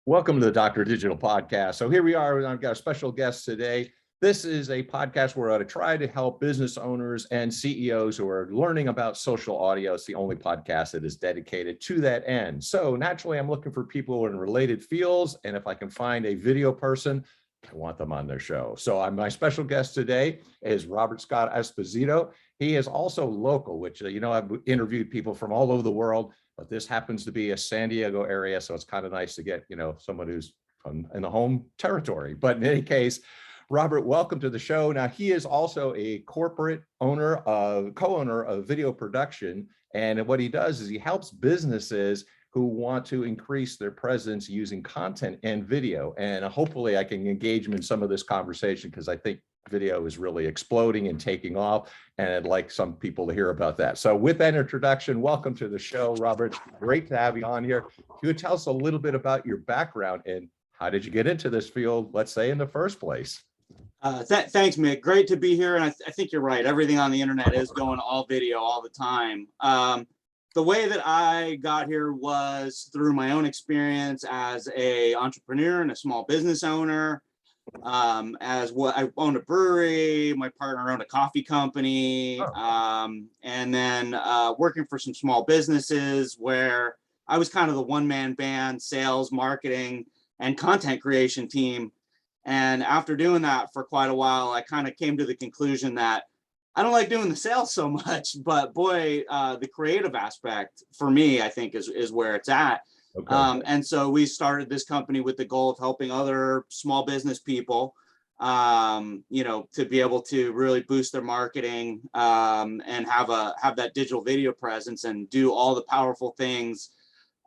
Welcome to the Dr. Digital Podcast. So here we are. I've got a special guest today. This is a podcast where I try to help business owners and CEOs who are learning about social audio. It's the only podcast that is dedicated to that end. So naturally, I'm looking for people in related fields. And if I can find a video person, I want them on their show. So my special guest today is Robert Scott Esposito. He is also local, which, I've interviewed people from all over the world, but this happens to be a San Diego area. So it's kind of nice to get, someone who's in the home territory. But in any case, Robert, welcome to the show. Now, he is also a corporate co-owner of video production. And what he does is he helps businesses who want to increase their presence using content and video. And hopefully I can engage him in some of this conversation because I think video is really exploding and taking off. And I'd like some people to hear about that. So with that introduction, welcome to the show, Robert. Great to have you on here. Can you tell us a little bit about your background and how did you get into this field, let's say, in the first place? Thanks, Mick. Great to be here. And I think you're right. Everything on the internet is going all video all the time. The way that I got here was through my own experience as an entrepreneur and a small business owner. I owned a brewery, my partner owned a coffee company, and then working for some small businesses where I was kind of the one-man band, sales, marketing, and content creation team. And after doing that for quite a while, I kind of came to the conclusion that I don't like doing the sales so much, but boy, the creative aspect for me, I think is where it's at. Okay. And so we started this company with the goal of helping other small business people, to be able to really boost their marketing and have that digital video presence and do all the powerful things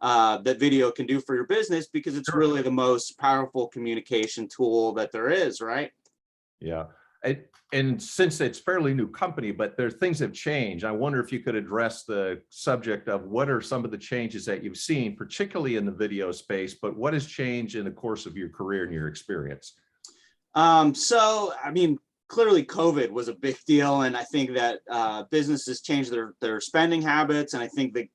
that video can do for your business, because it's really the most powerful communication tool that there is, right? Yeah. And since it's fairly new company, but things have changed. I wonder if you could address the subject of what are some of the changes that you've seen, particularly in the video space, but what has changed in the course of your career and your experience? Clearly COVID was a big deal. And I think that businesses changed their spending habits. And I think that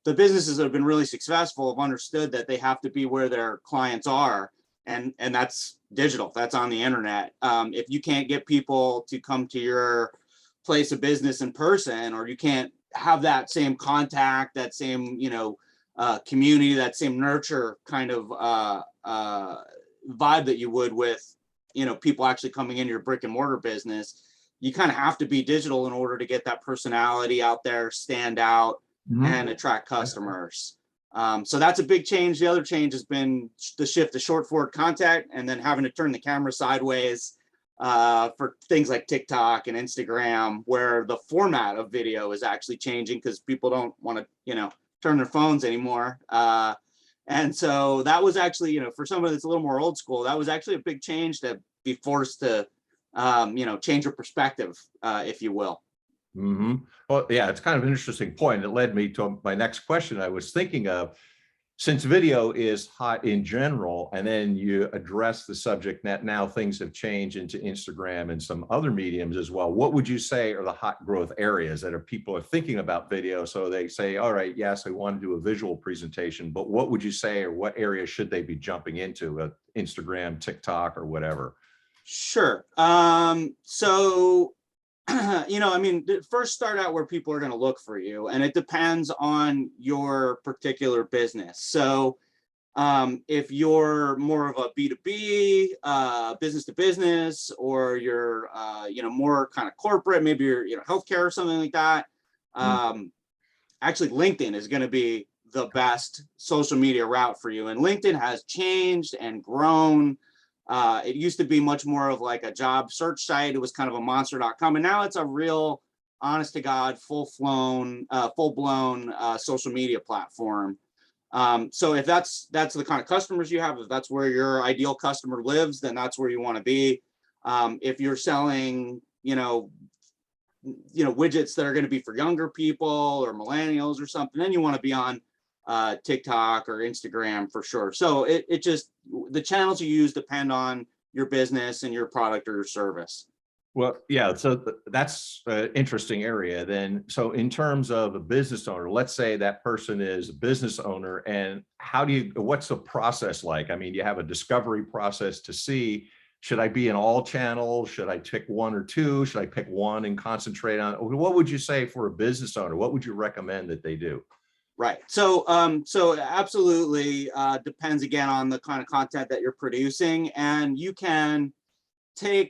the businesses that have been really successful have understood that they have to be where their clients are. And that's digital, that's on the internet. If you can't get people to come to your place of business in person, or you can't have that same contact, that same, community, that same nurture kind of vibe that you would with, people actually coming into your brick and mortar business, you kind of have to be digital in order to get that personality out there, stand out, and attract customers. So that's a big change. The other change has been the shift to short forward content, and then having to turn the camera sideways for things like TikTok and Instagram, where the format of video is actually changing because people don't want to, turn their phones anymore. And so that was actually, for someone that's a little more old school, that was actually a big change to be forced to, change your perspective, if you will. Mm-hmm. Well, yeah, it's kind of an interesting point. It led me to my next question. I was thinking of, since video is hot in general, and then you address the subject that now things have changed into Instagram and some other mediums as well. What would you say are the hot growth areas that people are thinking about video? So they say, all right, yes, I want to do a visual presentation, but what would you say, or what areas should they be jumping into, Instagram, TikTok, or whatever? Sure. First start out where people are going to look for you, and it depends on your particular business. So if you're more of a B2B, business to business, or you're, more kind of corporate, maybe you're, healthcare or something like that, actually LinkedIn is going to be the best social media route for you. And LinkedIn has changed and grown. It used to be much more of like a job search site. It was kind of a monster.com. And now it's a real, honest to God, full-blown social media platform. So if that's the kind of customers you have, if that's where your ideal customer lives, then that's where you want to be. If you're selling, widgets that are going to be for younger people or millennials or something, then you want to be on TikTok or Instagram for sure. So it just, the channels you use depend on your business and your product or your service. Well, yeah, so that's an interesting area then. So in terms of a business owner, let's say that person is a business owner, and what's the process like? I mean, you have a discovery process to see, should I be in all channels? Should I pick one or two? Should I pick one and concentrate on, what would you say for a business owner? What would you recommend that they do? Right. So absolutely depends again on the kind of content that you're producing, and you can take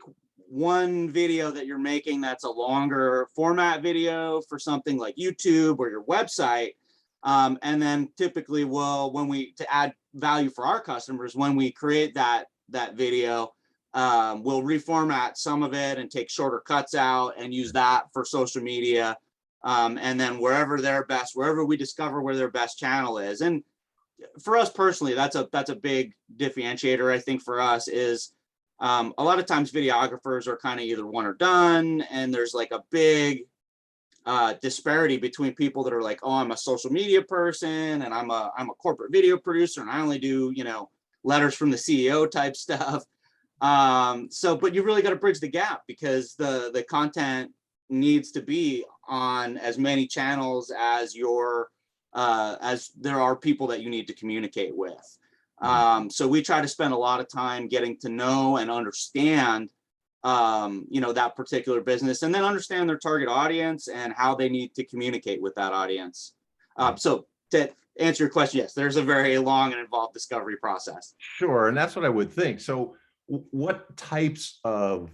one video that you're making that's a longer format video for something like YouTube or your website. And then typically to add value for our customers, when we create that video, we'll reformat some of it and take shorter cuts out and use that for social media. And then wherever we discover where their best channel is. And for us personally, that's a big differentiator, I think, for us is a lot of times videographers are kind of either one or done, and there's like a big disparity between people that are like, oh, I'm a social media person and I'm a corporate video producer and I only do, letters from the CEO type stuff. But you really got to bridge the gap, because the content needs to be on as many channels as as there are people that you need to communicate with. So we try to spend a lot of time getting to know and understand, that particular business, and then understand their target audience and how they need to communicate with that audience. So to answer your question, yes, there's a very long and involved discovery process. Sure, and that's what I would think. So what types of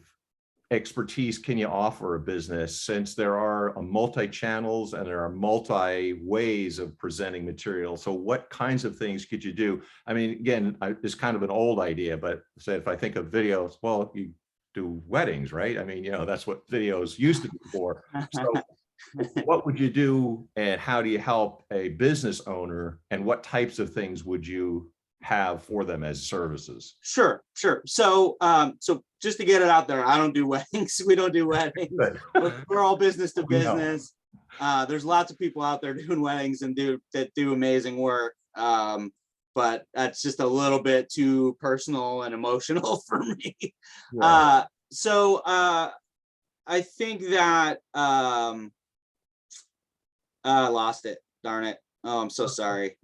expertise can you offer a business, since there are multi-channels and there are multi ways of presenting material? So what kinds of things could you do? I mean, again, it's kind of an old idea, but say if I think of videos, well, you do weddings, right? I mean, that's what videos used to be for. So what would you do, and how do you help a business owner, and what types of things would you have for them as services? Sure. So just to get it out there, I don't do weddings. We don't do weddings. We're all business to business. There's lots of people out there doing weddings and do amazing work. But that's just a little bit too personal and emotional for me. Yeah. I think that I lost it. Darn it. Oh, I'm so sorry.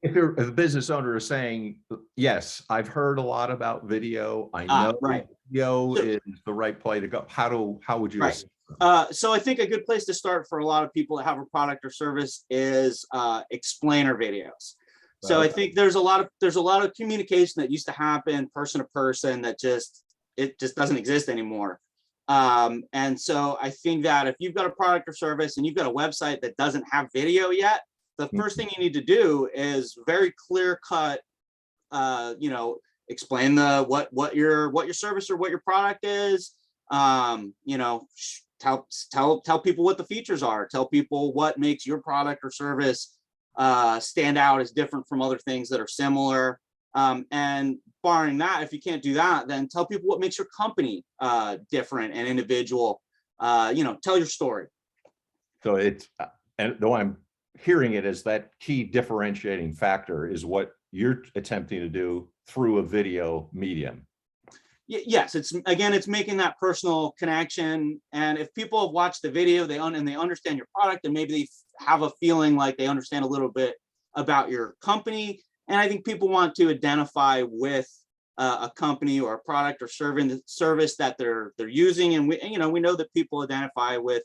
If a business owner is saying, yes, I've heard a lot about video, I know video is the right play to go, how would you? Right. So I think a good place to start for a lot of people that have a product or service is explainer videos. So I think there's a lot of communication that used to happen person to person that just doesn't exist anymore. And so I think that if you've got a product or service and you've got a website that doesn't have video yet, the first thing you need to do is very clear cut, explain what your service or what your product is. Tell people what the features are. Tell people what makes your product or service stand out as different from other things that are similar. And barring that, if you can't do that, then tell people what makes your company different and individual. Tell your story. So and though I'm hearing it as that key differentiating factor is what you're attempting to do through a video medium. Yes, it's making that personal connection. And if people have watched the video, they understand your product, and maybe they have a feeling like they understand a little bit about your company. And I think people want to identify with a company or a product or service that they're using. And we know that people identify with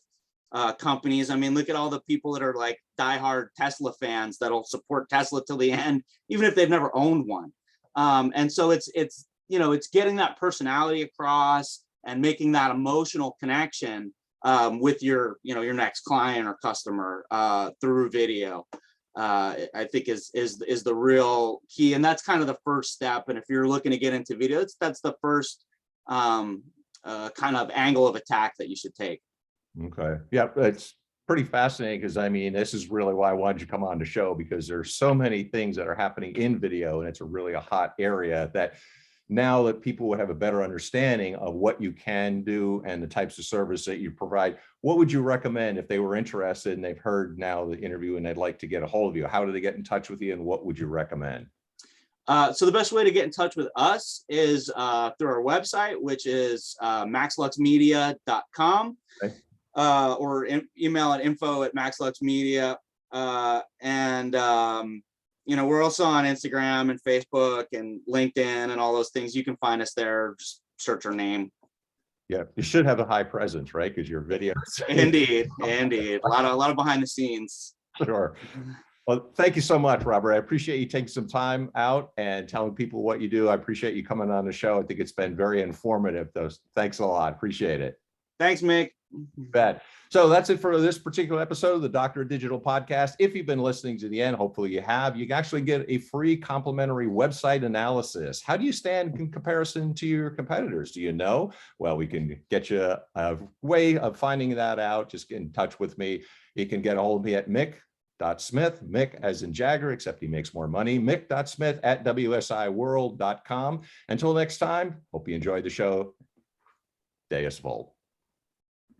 companies. I mean, look at all the people that are like diehard Tesla fans that'll support Tesla till the end, even if they've never owned one. And so it's getting that personality across and making that emotional connection with your next client or customer through video. I think is the real key, and that's kind of the first step. And if you're looking to get into video, that's the first kind of angle of attack that you should take. Okay. Yeah, it's pretty fascinating, because I mean, this is really why I wanted you to come on the show, because there's so many things that are happening in video, and it's really a hot area that now that people would have a better understanding of what you can do and the types of service that you provide. What would you recommend if they were interested and they've heard now the interview and they'd like to get a hold of you? How do they get in touch with you, and what would you recommend? So the best way to get in touch with us is through our website, which is maxluxmedia.com, Okay. or email at info@maxluxmedia. We're also on Instagram and Facebook and LinkedIn and all those things. You can find us there. Just search our name. Yeah, you should have a high presence, right? Because your videos. Indeed. A lot of behind the scenes. Sure. Well, thank you so much, Robert. I appreciate you taking some time out and telling people what you do. I appreciate you coming on the show. I think it's been very informative. Thanks a lot. Appreciate it. Thanks, Mick. You bet. So that's it for this particular episode of the Dr. Digital Podcast. If you've been listening to the end, hopefully you have, you can actually get a free complimentary website analysis. How do you stand in comparison to your competitors? Do you know? Well, we can get you a way of finding that out. Just get in touch with me. You can get a hold of me at Mick.Smith, Mick as in Jagger, except he makes more money, Mick.Smith@wsiworld.com. Until next time, hope you enjoyed the show. Deus Volt.